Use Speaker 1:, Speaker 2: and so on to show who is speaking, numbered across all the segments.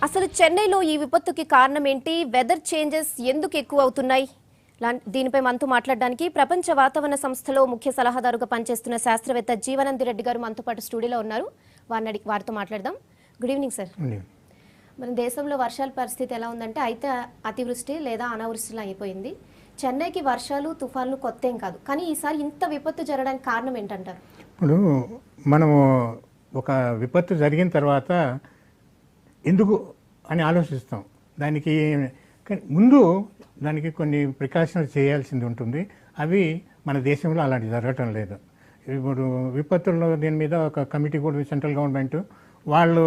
Speaker 1: అసలు చెన్నైలో ఈ విపత్తుకి కారణం ఏంటి? వెదర్ చేంజెస్ ఎందుకు ఎక్కువ అవుతున్నాయి? దీనిపై మనతో మాట్లాడడానికి ప్రపంచ వాతావరణ సంస్థలో ముఖ్య సలహాదారుగా పనిచేస్తున్న శాస్త్రవేత్త జీవనంది రెడ్డి గారు మనతో పాటు స్టూడియోలో ఉన్నారు. వారితో మాట్లాడదాం. Good evening sir. మన దేశంలో వర్షాల పరిస్థితి ఎలా ఉందంటే అయితే అతివృష్టి లేదా అనావృష్టిలా అయిపోయింది. చెన్నైకి వర్షాలు తుఫాన్లు కొత్త ఏం కాదు, కానీ ఈసారి ఇంత విపత్తు జరగడానికి కారణం ఏంటంటారు?
Speaker 2: ఇప్పుడు మనము ఒక విపత్తు జరిగిన తర్వాత ఎందుకు అని ఆలోచిస్తాం. దానికి ముందు దానికి కొన్ని ప్రికాషన్స్ చేయాల్సింది ఉంటుంది. అవి మన దేశంలో అలాంటి జరగటం లేదు. ఇప్పుడు విపత్తుల్లో దీని మీద ఒక కమిటీ కూడా సెంట్రల్ గవర్నమెంట్ వాళ్ళు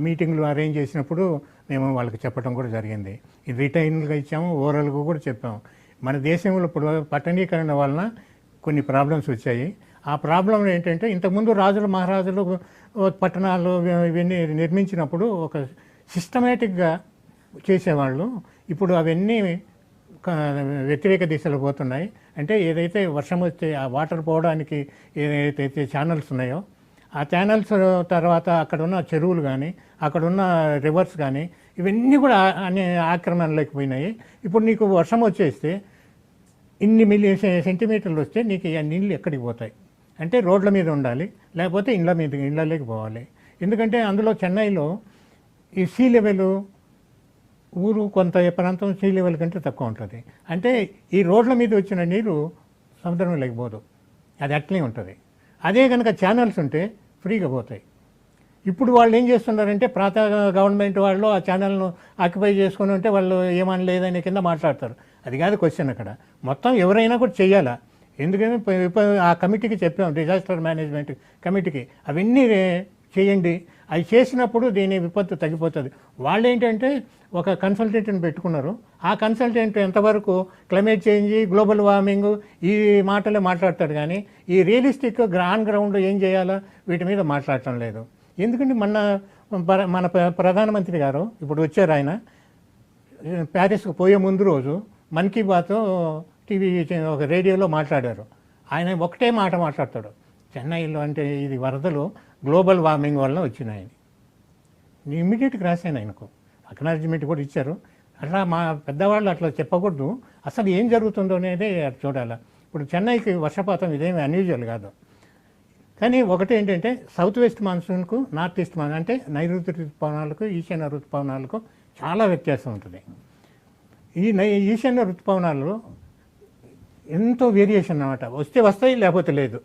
Speaker 2: మీటింగ్లు అరేంజ్ చేసినప్పుడు మేము వాళ్ళకి చెప్పడం కూడా జరిగింది. ఇది రిటైన్గా ఇచ్చాము, ఓవరాల్గా కూడా చెప్పాము. మన దేశంలో ఇప్పుడు పట్టణీకరణ వలన కొన్ని ప్రాబ్లమ్స్ వచ్చాయి. ఆ ప్రాబ్లం ఏంటంటే ఇంతకుముందు రాజులు మహారాజులు పట్టణాలు ఇవన్నీ నిర్మించినప్పుడు ఒక సిస్టమేటిక్గా చేసేవాళ్ళు. ఇప్పుడు అవన్నీ వ్యతిరేక దిశలో పోతున్నాయి. అంటే ఏదైతే వర్షం వస్తే ఆ వాటర్ పోవడానికి ఏదైతే ఛానల్స్ ఉన్నాయో ఆ ఛానల్స్ తర్వాత అక్కడ ఉన్న చెరువులు కానీ అక్కడ ఉన్న రివర్స్ కానీ ఇవన్నీ కూడా అన్ని ఆక్రమణలోకి పోయినాయి. ఇప్పుడు నీకు వర్షం వచ్చేస్తే ఇన్ని మిలియన్ సెంటీమీటర్లు వస్తే నీకు ఆ నీళ్ళు ఎక్కడికి పోతాయి అంటే రోడ్ల మీద ఉండాలి, లేకపోతే ఇళ్ళలోకి పోవాలి. ఎందుకంటే అందులో చెన్నైలో ఈ సీ లెవెల్ ఊరు కొంత ప్రాంతం సీ లెవెల్ కంటే తక్కువ ఉంటుంది. అంటే ఈ రోడ్ల మీద వచ్చిన నీరు సముద్రంలో లేకపోదు, అది అట్లే ఉంటుంది. అదే కనుక ఛానల్స్ ఉంటే ఫ్రీగా పోతాయి. ఇప్పుడు వాళ్ళు ఏం చేస్తున్నారంటే గవర్నమెంట్ వాళ్ళు ఆ ఛానల్ను ఆక్యుపై చేసుకుని ఉంటే వాళ్ళు ఏమని లేదని కింద మాట్లాడతారు. అది కాదు క్వశ్చన్. అక్కడ మొత్తం ఎవరైనా కూడా చెయ్యాలా. ఎందుకంటే ఆ కమిటీకి చెప్పాం, డిజాస్టర్ మేనేజ్మెంట్ కమిటీకి అవన్నీ చేయండి. అవి చేసినప్పుడు దీని విపత్తు తగ్గిపోతుంది. వాళ్ళు ఏంటంటే ఒక కన్సల్టెంట్ని పెట్టుకున్నారు. ఆ కన్సల్టెంట్ ఎంతవరకు క్లైమేట్ చేంజ్, గ్లోబల్ వార్మింగ్ ఈ మాటలే మాట్లాడతాడు, కానీ ఈ రియలిస్టిక్ ఆన్ గ్రౌండ్ ఏం చేయాలో వీటి మీద మాట్లాడటం లేదు. ఎందుకంటే మన ప్రధానమంత్రి గారు ఇప్పుడు వచ్చారు. ఆయన ప్యారిస్కు పోయే ముందు రోజు మన్ కీ బాత్ టీవీ ఒక రేడియోలో మాట్లాడారు. ఆయన ఒకటే మాట మాట్లాడతాడు, చెన్నైలో అంటే ఇది వరదలు గ్లోబల్ వార్మింగ్ వల్ల వచ్చినాయని. ఇమ్మీడియట్గా రాశాను ఆయనకు, అక్నాలెడ్జ్మెంట్ కూడా ఇచ్చారు. అట్లా మా పెద్దవాళ్ళు అట్లా చెప్పకూడదు. అసలు ఏం జరుగుతుందో అనేది చూడాలి. ఇప్పుడు చెన్నైకి వర్షపాతం ఇదేమి అన్యూజువల్ కాదు. కానీ ఒకటి ఏంటంటే సౌత్ వెస్ట్ మాన్సూన్కు నార్త్ ఈస్ట్ మాన్సూన్ అంటే నైరుతి ఋతుపవనాలకు ఈశాన్య ఋతుపవనాలకు చాలా వ్యత్యాసం ఉంటుంది. ఈ ఈశాన్య ఋతుపవనాల్లో ఎంతో వేరియేషన్ అన్నమాట. వస్తే వస్తాయి, లేకపోతే లేదు.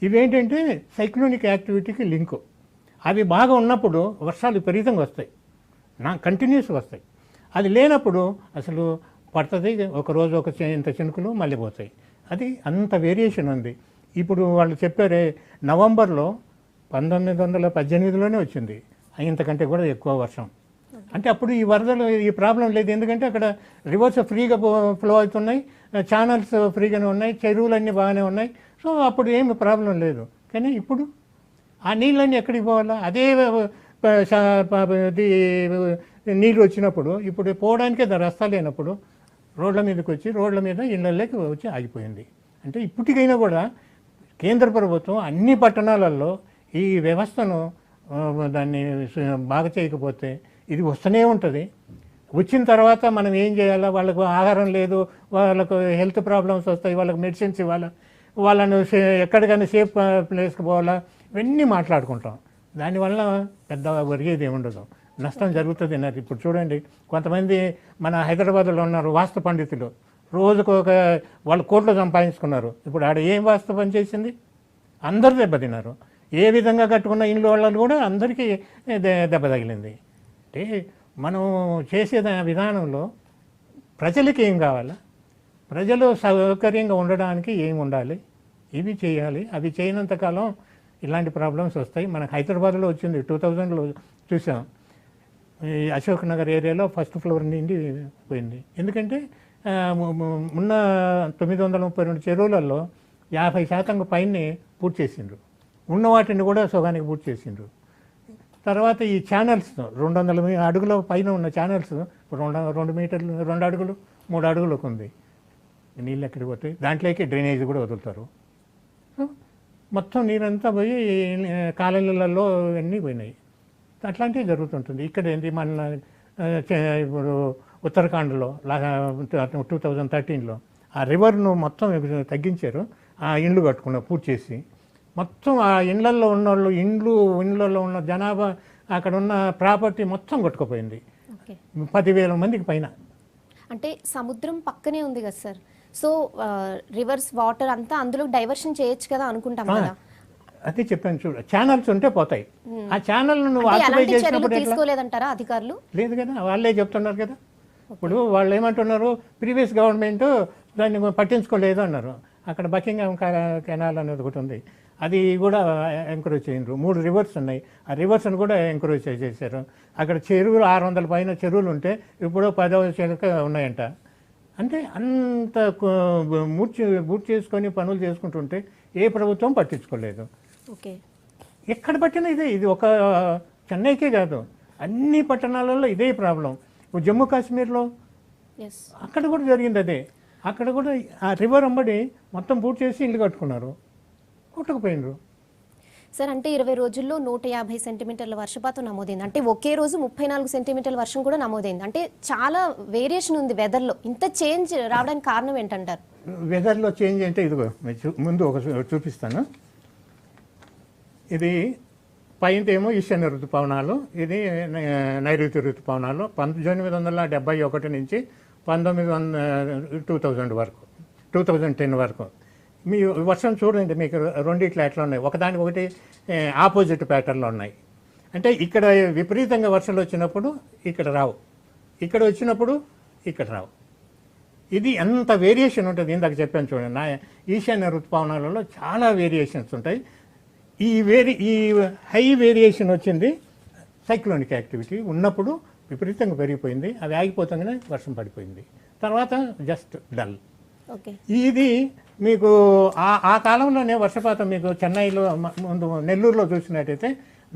Speaker 2: ఇవేంటంటే సైక్లోనిక్ యాక్టివిటీకి లింకు. అవి బాగా ఉన్నప్పుడు వర్షాలు విపరీతంగా వస్తాయి, కంటిన్యూస్గా వస్తాయి. అది లేనప్పుడు అసలు పడుతుంది, ఒకరోజు ఇంత చినుకులు మళ్ళీ పోతాయి. అది అంత వేరియేషన్ ఉంది. ఇప్పుడు వాళ్ళు చెప్పారే నవంబర్లో 1918లోనే వచ్చింది, ఇంతకంటే కూడా ఎక్కువ వర్షం. అంటే అప్పుడు ఈ వరదలు ఈ ప్రాబ్లం లేదు. ఎందుకంటే అక్కడ రివర్స్ ఫ్రీగా ఫ్లో అవుతున్నాయి, ఛానల్స్ ఫ్రీగానే ఉన్నాయి, చెరువులన్నీ బాగానే ఉన్నాయి. సో అప్పుడు ఏమి ప్రాబ్లం లేదు. కానీ ఇప్పుడు ఆ నీళ్ళన్నీ ఎక్కడికి పోవాలా? అదే నీళ్ళు వచ్చినప్పుడు ఇప్పుడు పోవడానికే రస్తా లేనప్పుడు రోడ్ల మీదకి వచ్చి రోడ్ల మీద ఇళ్ళలోకి వచ్చి ఆగిపోయింది. అంటే ఇప్పటికైనా కూడా కేంద్ర ప్రభుత్వం అన్ని పట్టణాలలో ఈ వ్యవస్థను దాన్ని బాగా చేయకపోతే ఇది వస్తూనే ఉంటుంది. వచ్చిన తర్వాత మనం ఏం చేయాలా? వాళ్ళకు ఆహారం లేదు, వాళ్ళకు హెల్త్ ప్రాబ్లమ్స్ వస్తాయి, వాళ్ళకి మెడిసిన్స్ ఇవ్వాలా, వాళ్ళను ఎక్కడికైనా సేఫ్ ప్లేస్కి పోవాలా, ఇవన్నీ మాట్లాడుకుంటాం. దానివల్ల పెద్ద ఒరిగేది ఏముండదు, నష్టం జరుగుతుంది. నాకు ఇప్పుడు చూడండి, కొంతమంది మన హైదరాబాద్లో ఉన్నారు వాస్తు పండితులు, రోజుకు వాళ్ళు కోట్లు సంపాదించుకున్నారు. ఇప్పుడు ఆడ ఏం వాస్తు పని చేసింది? అందరూ దెబ్బతిన్నారు. ఏ విధంగా కట్టుకున్న ఇండ్లు వాళ్ళు కూడా అందరికీ దెబ్బ తగిలింది. అంటే మనం చేసే విధానంలో ప్రజలకి ఏం కావాలా, ప్రజలు సౌకర్యంగా ఉండడానికి ఏం ఉండాలి, ఇవి చేయాలి. అవి చేయనంతకాలం ఇలాంటి ప్రాబ్లమ్స్ వస్తాయి. మనకు హైదరాబాద్లో వచ్చింది, 2000లో చూసాం. ఈ అశోక్ నగర్ ఏరియాలో ఫస్ట్ ఫ్లోర్ నిండి పోయింది. ఎందుకంటే ఉన్న 932 చెరువులలో 50% పైనే పూర్తి చేసిండ్రు, ఉన్న వాటిని కూడా సగానికి పూర్తి చేసిండ్రు. తర్వాత ఈ ఛానల్స్ 200 అడుగుల పైన ఉన్న ఛానల్స్ 2 మీటర్లు 2 అడుగులు 3 అడుగులకు ఉంది. నీళ్ళు ఎక్కడికి పోతాయి? దాంట్లోకి డ్రైనేజ్ కూడా వదులుతారు. మొత్తం నీరంతా పోయి కాలనీలలో అన్నీ పోయినాయి. అట్లాంటివి జరుగుతుంటుంది. ఇక్కడ ఏంటి మన ఇప్పుడు ఉత్తరాఖండ్లో 2013లో ఆ రివర్ను మొత్తం తగ్గించారు, ఆ ఇండ్లు కట్టుకున్నారు పూర్తి చేసి. మొత్తం ఆ ఇండ్లలో ఉన్న వాళ్ళు ఇండ్లలో ఉన్న జనాభా, అక్కడ ఉన్న ప్రాపర్టీ మొత్తం కొట్టుకుపోయింది.
Speaker 1: ఓకే.
Speaker 2: 10,000 మందికి పైన.
Speaker 1: అంటే సముద్రం పక్కనే ఉంది కదా సార్, సో రివర్స్ వాటర్ అంతా అందులో డైవర్షన్ చేయొచ్చు కదా అనుకుంటాం కదా.
Speaker 2: అదే చెప్పాను చూడు, ఛానల్స్ ఉంటే పోతాయి. ఆ ఛానల్ నువ్వు
Speaker 1: అంటే
Speaker 2: ఆక్యుపై
Speaker 1: ఎలాంటి చర్యలు
Speaker 2: చేసినప్పుడు ఎట్లా?
Speaker 1: తీసుకోలేదంటారా అధికారులు?
Speaker 2: లేదు కదా, వాళ్ళే చెప్తున్నారు కదా. ఇప్పుడు వాళ్ళు ఏమంటున్నారు, ప్రీవియస్ గవర్నమెంట్ దాన్ని పట్టించుకోలేదు అన్నారు. అక్కడ బకింగ్హామ్ కెనాల్ అనేది ఒకటి ఉంది, అది కూడా ఎంకరేజ్ చేయరు. 3 రివర్స్ ఉన్నాయి, ఆ రివర్స్ని కూడా ఎంకరేజ్ చేశారు. అక్కడ చెరువులు 600 పైన చెరువులు ఉంటే ఇప్పుడు 10వ చెరుక ఉన్నాయంట. అంటే అంత బూట్ చేసుకొని పనులు చేసుకుంటుంటే ఏ ప్రభుత్వం పట్టించుకోలేదు.
Speaker 1: ఓకే.
Speaker 2: ఎక్కడ పట్టినా ఇది ఒక చెన్నైకే కాదు, అన్ని పట్టణాలలో ఇదే ప్రాబ్లం. ఇప్పుడు జమ్మూ కాశ్మీర్లో
Speaker 1: ఎస్,
Speaker 2: అక్కడ కూడా జరిగింది అదే. అక్కడ కూడా ఆ రివర్ అంబడి మొత్తం పూర్తి చేసి ఇల్లు కట్టుకున్నారు, కొట్టుకుపోయినరు.
Speaker 1: సార్ అంటే 20 రోజుల్లో 150 సెంటీమీటర్ల వర్షపాతం నమోదైంది. అంటే ఒకే రోజు 34 సెంటీమీటర్ల వర్షం కూడా నమోదైంది. అంటే చాలా వేరియేషన్ ఉంది వెదర్లో. ఇంత చేంజ్ రావడానికి కారణం ఏంటంటారు?
Speaker 2: వెదర్లో చేంజ్ అంటే ఇదిగో ముందు ఒక చూపిస్తాను. ఇది పైనదేమో ఈశాన్య ఋతుపవనాలు, ఇది నైరుతి ఋతుపవనాలు. 1971 నుంచి 2000 వరకు, 2010 వరకు. మీ వర్షం చూడండి, మీకు రెండిట్లో ఎట్లా ఉన్నాయి, ఒకదానికొకటి ఆపోజిట్ ప్యాటర్న్లో ఉన్నాయి. అంటే ఇక్కడ విపరీతంగా వర్షాలు వచ్చినప్పుడు ఇక్కడ రావు, ఇక్కడ వచ్చినప్పుడు ఇక్కడ రావు. ఇది అంత వేరియేషన్ ఉంటుంది. ఇందాక చెప్పాను చూడండి, నా ఈశాన్య ఋతుపవనాలలో చాలా వేరియేషన్స్ ఉంటాయి. ఈ హై వేరియేషన్ వచ్చింది సైక్లోనిక్ యాక్టివిటీ ఉన్నప్పుడు విపరీతంగా పెరిగిపోయింది, అది ఆగిపోతుందనే వర్షం పడిపోయింది, తర్వాత జస్ట్ డల్.
Speaker 1: ఓకే.
Speaker 2: ఇది మీకు ఆ కాలంలోనే వర్షపాతం మీకు చెన్నైలో ముందు నెల్లూరులో చూసినట్టయితే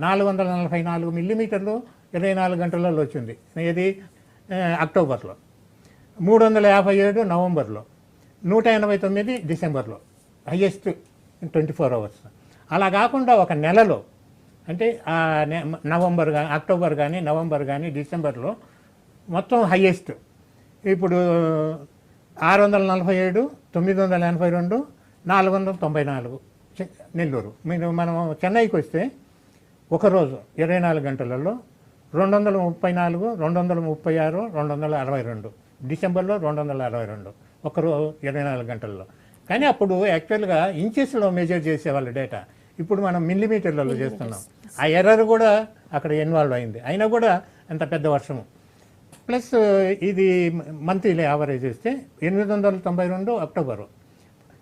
Speaker 2: 444 మిల్లీమీటర్లు 24 గంటలలో వచ్చింది. ఇది అక్టోబర్లో, 357 నవంబర్లో, 189 డిసెంబర్లో, హైయెస్ట్ 24 అవర్స్. అలా కాకుండా ఒక నెలలో అంటే అక్టోబర్ కానీ నవంబర్ కానీ డిసెంబర్లో మొత్తం హైయెస్ట్. ఇప్పుడు 647, 982, 494 నెల్లూరు. మనం చెన్నైకి వస్తే ఒకరోజు 24 గంటలలో 234, 236, 262, డిసెంబర్లో 262 ఒకరోజు 24 గంటల్లో. కానీ అప్పుడు యాక్చువల్గా ఇంచెస్లో మెజర్ చేసేవాళ్ళు డేటా, ఇప్పుడు మనం మిల్లీమీటర్లలో చేస్తున్నాం. ఆ ఎర్రర్ కూడా అక్కడ ఇన్వాల్వ్ అయింది, అయినా కూడా అంత పెద్ద వర్షము. ప్లస్ ఇది మంత్లీ యావరేజ్ చేస్తే 892 అక్టోబరు,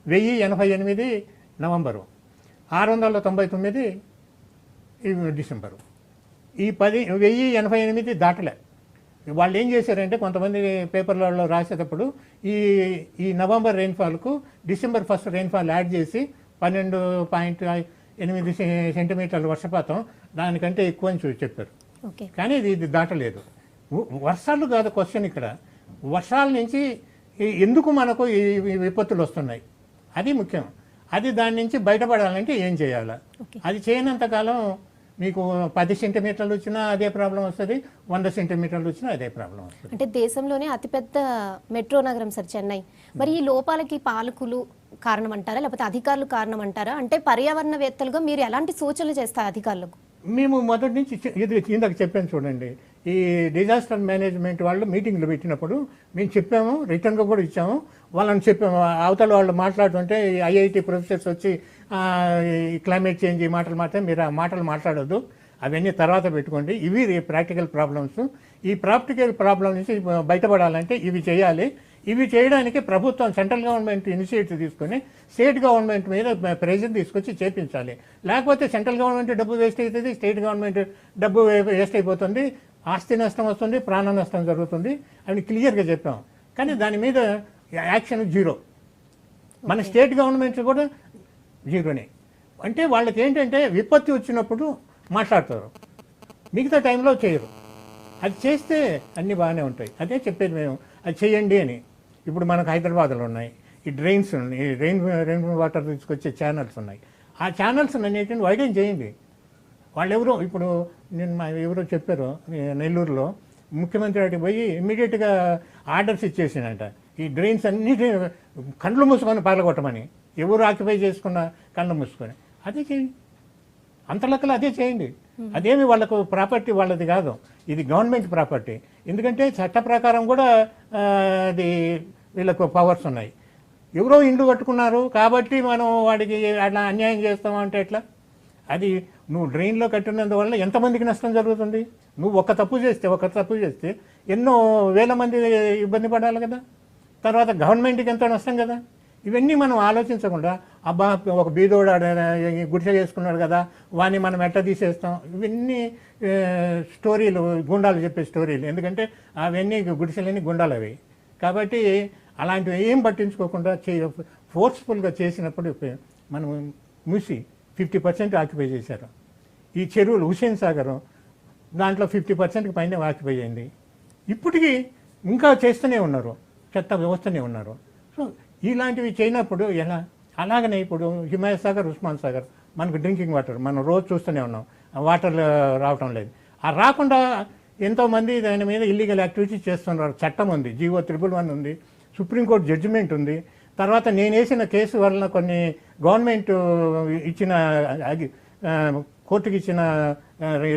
Speaker 2: 1088 నవంబరు, 699 డిసెంబరు. ఈ 1088 దాటలే. వాళ్ళు ఏం చేశారంటే కొంతమంది పేపర్లలో రాసేటప్పుడు ఈ నవంబర్ రెయిన్ఫాల్కు డిసెంబర్ 1 రెయిన్ఫాల్ యాడ్ చేసి 12.8 సెంటీమీటర్ల వర్షపాతం దానికంటే ఎక్కువ అని చెప్పారు. కానీ ఇది దాటలేదు. వర్షాలు కాదు క్వశ్చన్ ఇక్కడ, వర్షాల నుంచి ఎందుకు మనకు ఈ విపత్తులు వస్తున్నాయి అది ముఖ్యం. అది దాని నుంచి బయటపడాలంటే ఏం చేయాలా, అది చేయనంతకాలం మీకు 10 సెంటీమీటర్లు వచ్చినా అదే ప్రాబ్లం వస్తుంది, 100 సెంటీమీటర్లు వచ్చినా అదే ప్రాబ్లం వస్తుంది.
Speaker 1: అంటే దేశంలోనే అతిపెద్ద మెట్రో నగరం సార్ చెన్నై. మరి ఈ లోపాలకి పాలకులు కారణం అంటారా, లేకపోతే అధికారులు కారణం అంటారా? అంటే పర్యావరణవేత్తలుగా మీరు ఎలాంటి సూచనలు చేస్తారు అధికారులకు?
Speaker 2: మేము మొదటి నుంచి ఇందాక చెప్పాను చూడండి, ఈ డిజాస్టర్ మేనేజ్మెంట్ వాళ్ళు మీటింగ్లు పెట్టినప్పుడు మేము చెప్పాము, రిటర్న్గా కూడా ఇచ్చాము, వాళ్ళని చెప్పాము. అవతల వాళ్ళు మాట్లాడుతుంటే ఐఐటి ప్రొఫెసర్స్ వచ్చి ఈ క్లైమేట్ చేంజ్ ఈ మాటలు మాత్రం మీరు ఆ మాటలు మాట్లాడొద్దు, అవన్నీ తర్వాత పెట్టుకోండి, ఇవి ప్రాక్టికల్ ప్రాబ్లమ్స్. ఈ ప్రాక్టికల్ ప్రాబ్లం నుంచి బయటపడాలంటే ఇవి చేయాలి. ఇవి చేయడానికి ప్రభుత్వం సెంట్రల్ గవర్నమెంట్ ఇనిషియేటివ్ తీసుకొని స్టేట్ గవర్నమెంట్ మీద ప్రెజర్ తీసుకొచ్చి చేపించాలి. లేకపోతే సెంట్రల్ గవర్నమెంట్ డబ్బు వేస్ట్ అవుతుంది, స్టేట్ గవర్నమెంట్ డబ్బు వేస్ట్ అయిపోతుంది, ఆస్తి నష్టం వస్తుంది, ప్రాణ నష్టం జరుగుతుంది. అవి క్లియర్గా చెప్పాం. కానీ దాని మీద యాక్షన్ జీరో. మన స్టేట్ గవర్నమెంట్ కూడా జీరోనే. అంటే వాళ్ళకి ఏంటంటే విపత్తి వచ్చినప్పుడు మాట్లాడతారు, మిగతా టైంలో చేయరు. అది చేస్తే అన్నీ బాగానే ఉంటాయి. అదే చెప్పేది మేము, అది చేయండి అని. ఇప్పుడు మనకు హైదరాబాద్లో ఉన్నాయి ఈ డ్రైన్స్, ఈ రెయిన్ వాటర్ తీసుకొచ్చే ఛానల్స్ ఉన్నాయి. ఆ ఛానల్స్ అన్నిటిని వైడెన్ చేయండి. వాళ్ళు ఎవరో ఇప్పుడు నేను ఎవరో చెప్పారు నెల్లూరులో ముఖ్యమంత్రి అటు పోయి ఇమ్మీడియట్గా ఆర్డర్స్ ఇచ్చేసిందంట ఈ డ్రైన్స్ అన్నిటి కళ్ళు మూసుకొని పాల్గొట్టమని, ఎవరు ఆక్యుపై చేసుకున్న కళ్ళు మూసుకొని. అదే చేయండి, అంత లెక్కలు అదే చేయండి. అదేమి వాళ్ళకు ప్రాపర్టీ వాళ్ళది కాదు, ఇది గవర్నమెంట్ ప్రాపర్టీ. ఎందుకంటే చట్ట ప్రకారం కూడా అది వీళ్ళకు పవర్స్ ఉన్నాయి. ఎవరో ఇండ్లు కట్టుకున్నారు కాబట్టి మనం వాడికి అట్లా అన్యాయం చేస్తామంటే ఎట్లా? అది నువ్వు డ్రైన్లో కట్టినందువల్ల ఎంతమందికి నష్టం జరుగుతుంది? నువ్వు ఒక తప్పు చేస్తే ఎన్నో వేల మంది ఇబ్బంది పడాలి కదా, తర్వాత గవర్నమెంట్కి ఎంతో నష్టం కదా. ఇవన్నీ మనం ఆలోచించకుండా అబ్బా ఒక బీదోడు గుడిసె చేసుకున్నాడు కదా వాడిని మనం ఎట్ట తీసేస్తాం, ఇవన్నీ స్టోరీలు, గుండాలు చెప్పే స్టోరీలు. ఎందుకంటే అవన్నీ గుడిసెలన్నీ గుండాలు అవి. కాబట్టి అలాంటివి ఏం పట్టించుకోకుండా ఫోర్స్ఫుల్గా చేసినప్పుడు మనం మూసి 50% ఆక్యుపై చేశారు. ఈ చెరువులు హుస్సేన్ సాగర్ దాంట్లో 50% పైన ఆక్యుపై అయింది. ఇప్పటికీ ఇంకా చేస్తూనే ఉన్నారు, చెత్త వ్యవస్థనే ఉన్నారు. సో ఇలాంటివి చేయనప్పుడు ఎలా? అలాగనే ఇప్పుడు హిమాయత్ సాగర్, ఉస్మాన్ సాగర్ మనకు డ్రింకింగ్ వాటర్ మనం రోజు చూస్తూనే ఉన్నాం, వాటర్ రావటం లేదు. ఆ రాకుండా ఎంతోమంది దాని మీద ఇల్లీగల్ యాక్టివిటీస్ చేస్తున్నారు. చట్టం ఉంది, జీవో 111 ఉంది, సుప్రీంకోర్టు జడ్జిమెంట్ ఉంది. తర్వాత నేను వేసిన కేసు వలన కొన్ని గవర్నమెంట్ ఇచ్చిన కోర్టుకి ఇచ్చిన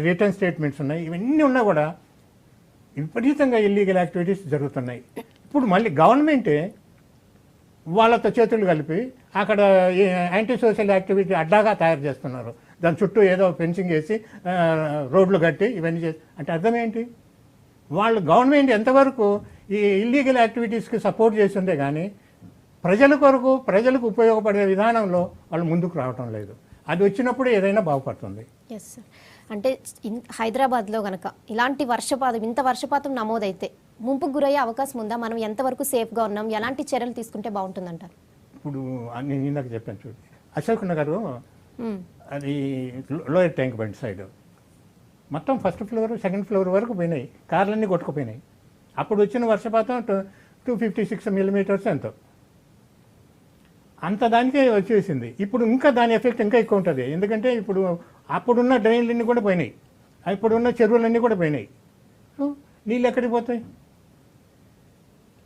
Speaker 2: రిటర్న్ స్టేట్మెంట్స్ ఉన్నాయి. ఇవన్నీ ఉన్నా కూడా విపరీతంగా ఇల్లీగల్ యాక్టివిటీస్ జరుగుతున్నాయి. ఇప్పుడు మళ్ళీ గవర్నమెంటే వాళ్ళతో చేతులు కలిపి అక్కడ యాంటీ సోషల్ యాక్టివిటీ అడ్డాగా తయారు చేస్తున్నారు. దాని చుట్టూ ఏదో ఫెన్సింగ్ వేసి రోడ్లు కట్టి ఇవన్నీ చేసి, అంటే అర్థం ఏంటి? వాళ్ళు గవర్నమెంట్ ఎంతవరకు ఈ ఇల్లీగల్ యాక్టివిటీస్కి సపోర్ట్ చేస్తుందే కానీ ప్రజల కొరకు, ప్రజలకు ఉపయోగపడే విధానంలో వాళ్ళు ముందుకు రావటం లేదు. అది వచ్చినప్పుడు ఏదైనా బాగుపడుతుంది.
Speaker 1: Yes sir. అంటే హైదరాబాద్లో కనుక ఇలాంటి వర్షపాతం, ఇంత వర్షపాతం నమోదైతే ముంపుకు గురయ్యే అవకాశం ఉందా? మనం ఎంతవరకు సేఫ్గా ఉన్నాం? ఎలాంటి చర్యలు తీసుకుంటే బాగుంటుందంటారు?
Speaker 2: ఇప్పుడు నేను ఇందాక చెప్పాను చూడు, అశోక్ నగర్ అది లోయర్ ట్యాంక్ బండ్ సైడ్ మొత్తం ఫస్ట్ ఫ్లోర్, సెకండ్ ఫ్లోర్ వరకు పోయినాయి, కార్లన్నీ కొట్టుకుపోయినాయి. అప్పుడు వచ్చిన వర్షపాతం 256 మిల్లీమీటర్స్ ఎంతో, అంత దానికే వచ్చేసింది. ఇప్పుడు ఇంకా దాని ఎఫెక్ట్ ఇంకా ఎక్కువ ఉంటుంది. ఎందుకంటే ఇప్పుడు అప్పుడున్న డ్రైన్లన్నీ కూడా పోయినాయి, ఇప్పుడున్న చెరువులన్నీ కూడా పోయినాయి. సో నీళ్ళు ఎక్కడికి పోతాయి?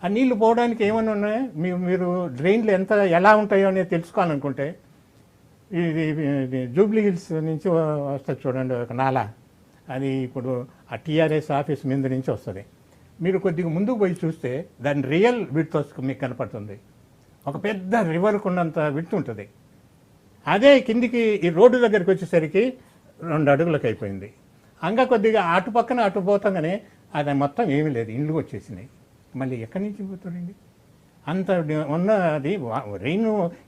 Speaker 2: ఆ నీళ్లు పోవడానికి ఏమైనా ఉన్నాయా? మీరు డ్రైన్లు ఎలా ఉంటాయో అనేది తెలుసుకోవాలనుకుంటే ఇది జూబ్లీ హిల్స్ నుంచి వస్తుంది చూడండి ఒక నాలా, అది ఇప్పుడు ఆ టీఆర్ఎస్ ఆఫీస్ మీద నుంచి వస్తుంది. మీరు కొద్దిగా ముందుకు పోయి చూస్తే దాని రియల్ విడ్త్ మీకు కనపడుతుంది. ఒక పెద్ద రివర్కు ఉన్నంత విడ్త్ ఉంటుంది. అదే కిందికి ఈ రోడ్డు దగ్గరికి వచ్చేసరికి 2 అడుగులకు అయిపోయింది. ఇంకా కొద్దిగా అటు పక్కన అటు పోతాగానే అది మొత్తం ఏమీ లేదు, ఇండ్లు వచ్చేసినాయి. మళ్ళీ ఎక్కడి నుంచి పోతారండి? అంత ఉన్నది డ్రైన్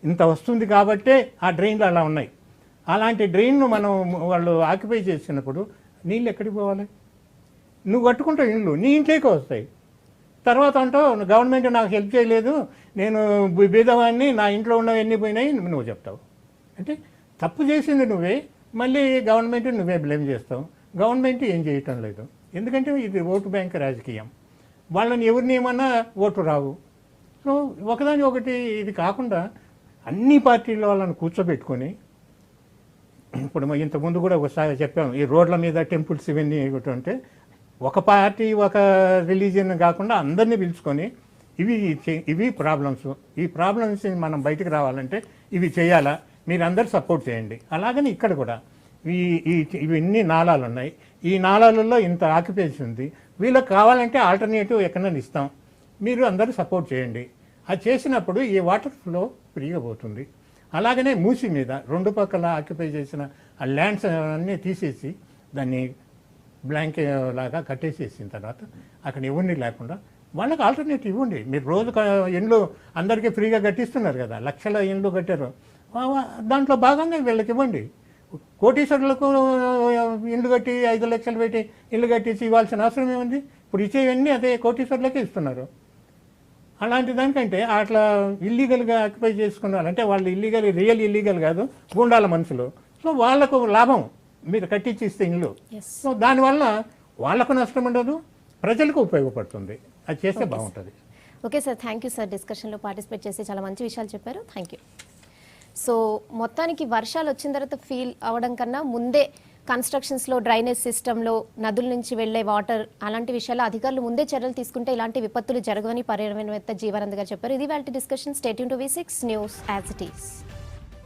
Speaker 2: ఇంత వస్తుంది కాబట్టే ఆ డ్రైన్లు అలా ఉన్నాయి. అలాంటి డ్రైన్ను మనం వాళ్ళు ఆక్యుపై చేసినప్పుడు నీళ్ళు ఎక్కడికి పోవాలి? నువ్వు కట్టుకుంటావు ఇండ్లు, నీ ఇంట్లోకి వస్తాయి. తర్వాత అంటావు గవర్నమెంట్ నాకు హెల్ప్ చేయలేదు, నేను బీదవాడిని, నా ఇంట్లో ఉన్నవన్నీ పోయినాయి నువ్వు చెప్తావు. అంటే తప్పు చేసింది నువ్వే, మళ్ళీ గవర్నమెంట్ నువ్వే బ్లేమ్ చేస్తావు. గవర్నమెంట్ ఏం చేయటం లేదు, ఎందుకంటే ఇది ఓటు బ్యాంక్ రాజకీయం. వాళ్ళని ఎవరిని ఏమన్నా ఓటు రావు. సో ఒకదాని ఒకటి ఇది కాకుండా అన్ని పార్టీల వాళ్ళని కూర్చోబెట్టుకొని, ఇప్పుడు ఇంతకుముందు కూడా ఒకసారి చెప్పాము, ఈ రోడ్ల మీద టెంపుల్స్ ఇవన్నీ అంటే ఒక పార్టీ ఒక రిలీజియన్ కాకుండా అందరినీ పిలుచుకొని ఇవి ప్రాబ్లమ్స్, ఈ ప్రాబ్లమ్స్ మనం బయటకు రావాలంటే ఇవి చేయాలా, మీరు అందరు సపోర్ట్ చేయండి. అలాగని ఇక్కడ కూడా ఇవన్నీ నాళాలు ఉన్నాయి, ఈ నాళాలలో ఇంత ఆక్యుపేషన్ ఉంది, వీళ్ళకి కావాలంటే ఆల్టర్నేటివ్ ఎక్కడైనా ఇస్తాం, మీరు అందరూ సపోర్ట్ చేయండి. అది చేసినప్పుడు ఈ వాటర్ ఫ్లో ఫ్రీగా పోతుంది. అలాగనే మూసి మీద 2 పక్కల ఆక్యుపై చేసిన ఆ ల్యాండ్స్ అన్నీ తీసేసి దాన్ని బ్లాంక్ లాగా కట్టేసేసిన తర్వాత అక్కడ ఎవరిని లేకుండా వాళ్ళకి ఆల్టర్నేటివ్ ఇవ్వండి. మీరు రోజు ఇండ్లు అందరికీ ఫ్రీగా కట్టిస్తున్నారు కదా, లక్షల ఇండ్లు కట్టారు, దాంట్లో భాగంగా వీళ్ళకి ఇవ్వండి. కోటీశ్వరులకు ఇండ్లు కట్టి 5 లక్షలు పెట్టి ఇల్లు కట్టించి ఇవ్వాల్సిన అవసరం ఏముంది? ఇప్పుడు ఇచ్చేవన్నీ అదే కోటీశ్వరులకే ఇస్తున్నారు. అలాంటి దానికంటే అట్లా ఇల్లీగల్గా ఆక్యుపై చేసుకున్నారంటే వాళ్ళు రియల్ ఇల్లీగల్ కాదు, గూండాల మనుషులు. సో వాళ్ళకు లాభం మీరు కట్టించి ఇస్తే ఇండ్లు. సో దానివల్ల వాళ్ళకు నష్టం ఉండదు, ప్రజలకు ఉపయోగపడుతుంది. అది చేస్తే బాగుంటుంది.
Speaker 1: Okay sir, thank you sir. డిస్కషన్లో పార్టిసిపేట్ చేసి చాలా మంచి విషయాలు చెప్పారు. Thank you. సో మొత్తానికి వర్షాలు వచ్చిన తర్వాత ఫీల్ అవ్వడం కన్నా ముందే కన్స్ట్రక్షన్స్లో డ్రైనేజ్ సిస్టంలో నదుల నుంచి వెళ్లే వాటర్ అలాంటి విషయాల్లో అధికారులు ముందే చర్యలు తీసుకుంటే ఇలాంటి విపత్తులు జరగవని పర్యావరణవేత్త జీవానంద్ గారు చెప్పారు. ఇది వాళ్ళ discussion. State to V6 news as it is.